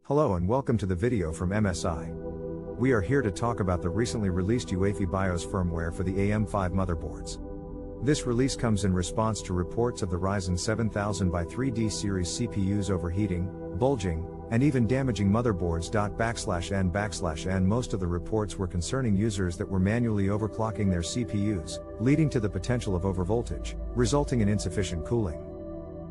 Hello and welcome to the video from MSI. We are here to talk about the recently released UEFI BIOS firmware for the AM5 motherboards. This release comes in response to reports of the Ryzen 7000X3D series CPUs overheating, bulging, and even damaging motherboards. /n/n Most of the reports were concerning users that were manually overclocking their CPUs, leading to the potential of overvoltage, resulting in insufficient cooling.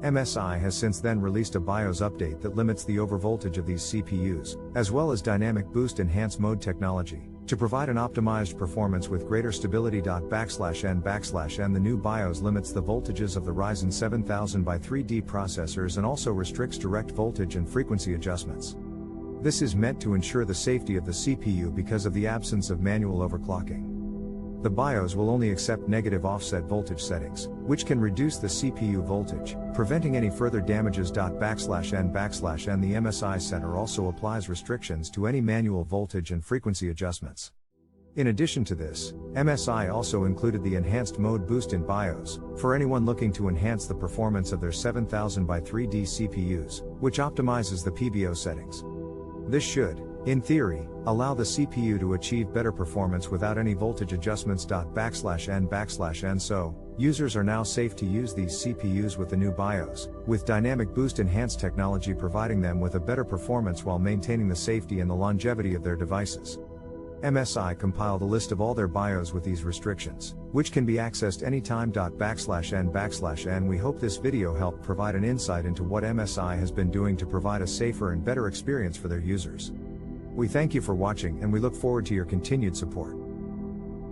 MSI has since then released a BIOS update that limits the overvoltage of these CPUs, as well as dynamic boost enhanced mode technology, to provide an optimized performance with greater stability. /n/n The new BIOS limits the voltages of the Ryzen 7000X3D processors and also restricts direct voltage and frequency adjustments. This is meant to ensure the safety of the CPU because of the absence of manual overclocking. The BIOS will only accept negative offset voltage settings, which can reduce the CPU voltage, preventing any further damages. /n/n The MSI Center also applies restrictions to any manual voltage and frequency adjustments. In addition to this, MSI also included the enhanced mode boost in BIOS, for anyone looking to enhance the performance of their 7000X3D CPUs, which optimizes the PBO settings. This should, in theory, allow the CPU to achieve better performance without any voltage adjustments. /n/n So, users are now safe to use these CPUs with the new BIOS, with dynamic boost enhanced technology providing them with a better performance while maintaining the safety and the longevity of their devices. MSI compiled a list of all their BIOS with these restrictions, which can be accessed anytime. /n/n We hope this video helped provide an insight into what MSI has been doing to provide a safer and better experience for their users. We thank you for watching and we look forward to your continued support.